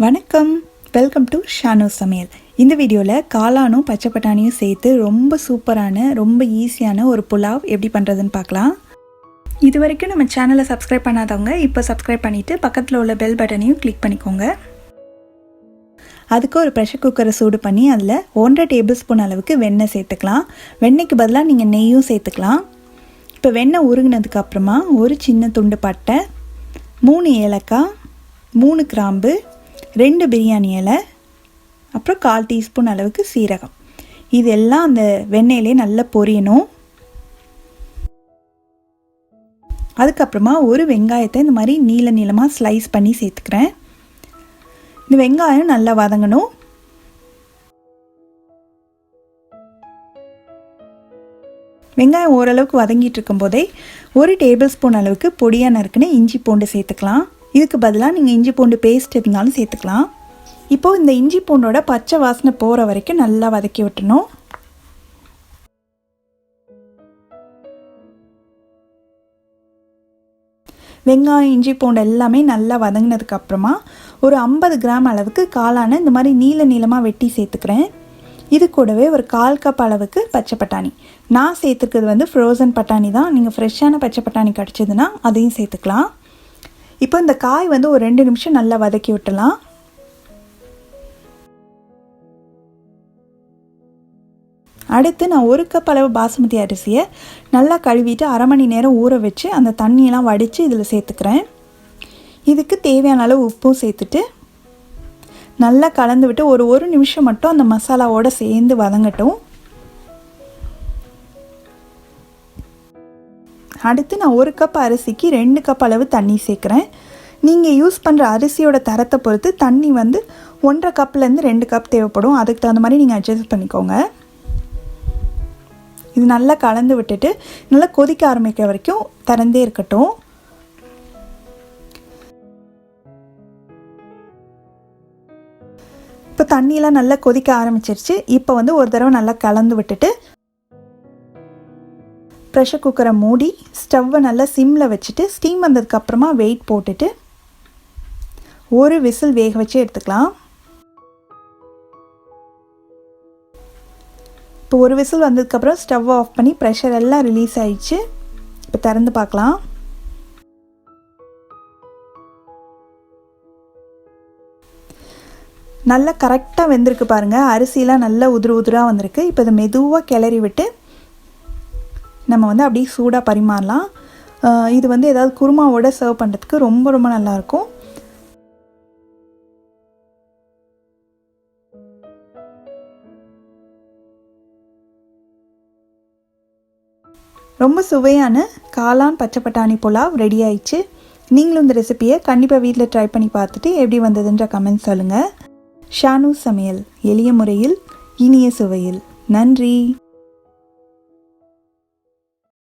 வணக்கம், welcome to Shanu சமையல். இந்த வீடியோவில் காளானும் பச்சை பட்டாணியும் சேர்த்து ரொம்ப சூப்பரான ரொம்ப ஈஸியான ஒரு புலாவ் எப்படி பண்ணுறதுன்னு பார்க்கலாம். இது வரைக்கும் நம்ம சேனலை சப்ஸ்கிரைப் பண்ணாதவங்க இப்போ சப்ஸ்கிரைப் பண்ணிவிட்டு பக்கத்தில் உள்ள பெல் பட்டனையும் கிளிக் பண்ணிக்கோங்க. அதுக்கு ஒரு ப்ரெஷர் குக்கரை சூடு பண்ணி அதில் 1.5 டேபிள் ஸ்பூன் அளவுக்கு வெண்ணெய் சேர்த்துக்கலாம். வெண்ணெய்க்கு பதிலாக நீங்கள் நெய்யும் சேர்த்துக்கலாம். இப்போ வெண்ணெய் உருகினதுக்கு அப்புறமா ஒரு சின்ன துண்டு பட்டை, 3 ஏலக்காய், 3 கிராம்பு, 2 பிரியாணி இலை, அப்புறம் 1/4 டீஸ்பூன் அளவுக்கு சீரகம். இதெல்லாம் அந்த வெண்ணெயிலே நல்லா பொரியணும். அதுக்கப்புறமா ஒரு வெங்காயத்தை இந்த மாதிரி நீளமாக ஸ்லைஸ் பண்ணி சேர்த்துக்கிறேன். இந்த வெங்காயம் நல்லா வதங்கணும். வெங்காயம் ஓரளவுக்கு வதங்கிட்டு இருக்கும் போதே 1 டேபிள் ஸ்பூன் அளவுக்கு பொடியாக நறுக்குன்னு இஞ்சி பூண்டு சேர்த்துக்கலாம். இதுக்கு பதிலாக நீங்கள் இஞ்சி பூண்டு பேஸ்ட் இருந்தாலும் சேர்த்துக்கலாம். இப்போது இந்த இஞ்சி பூண்டோட பச்சை வாசனை போகிற வரைக்கும் நல்லா வதக்கி விட்டணும். வெங்காயம் இஞ்சி பூண்டு எல்லாமே நல்லா வதங்கினதுக்கு அப்புறமா ஒரு 50 கிராம் அளவுக்கு காளானை இந்த மாதிரி நீளமாக வெட்டி சேர்த்துக்கிறேன். இது கூடவே ஒரு 1/4 கப் அளவுக்கு பச்சை பட்டாணி. நான் சேர்த்துக்கிறது ஃப்ரோசன் பட்டாணி தான். நீங்கள் ஃப்ரெஷ்ஷான பச்சை பட்டாணி கிடச்சிதுன்னா அதையும் சேர்த்துக்கலாம். இப்போ இந்த காய் ஒரு 2 நிமிஷம் நல்லா வதக்கி விட்டலாம். அடுத்து நான் 1 கப் அளவு பாசுமதி அரிசியை நல்லா கழுவிட்டு 1/2 மணி நேரம் ஊற வச்சு அந்த தண்ணியெல்லாம் வடித்து இதில் சேர்த்துக்கிறேன். இதுக்கு தேவையான அளவு உப்பும் சேர்த்துட்டு நல்லா கலந்து விட்டு ஒரு நிமிஷம் மட்டும் அந்த மசாலாவோடு சேர்ந்து வதங்கட்டும். அடுத்து நான் 1 கப் அரிசிக்கு 2 கப் அளவு தண்ணி சேர்க்குறேன். நீங்கள் யூஸ் பண்ணுற அரிசியோட தரத்தை பொறுத்து தண்ணி 1.5 கப்லேருந்து 2 கப் தேவைப்படும். அதுக்கு தகுந்த மாதிரி நீங்கள் அட்ஜஸ்ட் பண்ணிக்கோங்க. இது நல்லா கலந்து விட்டுட்டு நல்லா கொதிக்க ஆரம்பிக்கிற வரைக்கும் திறந்தே இருக்கட்டும். இப்போ தண்ணியெலாம் நல்லா கொதிக்க ஆரம்பிச்சிருச்சு. இப்போ ஒரு தடவை நல்லா கலந்து விட்டுட்டு ப்ரெஷர் குக்கரை மூடி ஸ்டவ்வை நல்லா சிம்மில் வச்சுட்டு ஸ்டீம் வந்ததுக்கப்புறமா வெயிட் போட்டுட்டு ஒரு விசில் வேக வச்சு எடுத்துக்கலாம். இப்போ ஒரு விசில் வந்ததுக்கப்புறம் ஸ்டவ்வை ஆஃப் பண்ணி ப்ரெஷர் எல்லாம் ரிலீஸ் ஆயிடுச்சு. இப்போ திறந்து பார்க்கலாம். நல்லா கரெக்டாக வெந்திருக்கு பாருங்கள். அரிசிலாம் நல்லா உதிராக வந்திருக்கு. இப்போ இதை மெதுவாக கிளறி விட்டு நம்ம அப்படியே சூடாக பரிமாறலாம். இது ஏதாவது குருமாவோட சர்வ் பண்ணுறதுக்கு ரொம்ப நல்லாயிருக்கும். ரொம்ப சுவையான காளான் பச்சை பட்டாணி புலாவ் ரெடி ஆயிடுச்சு. நீங்களும் இந்த ரெசிபியை கண்டிப்பாக வீட்டில் ட்ரை பண்ணி பார்த்துட்டு எப்படி வந்ததுன்ற கமெண்ட் சொல்லுங்கள். ஷானு சமையல், எளிய முறையில் இனிய சுவையில். நன்றி.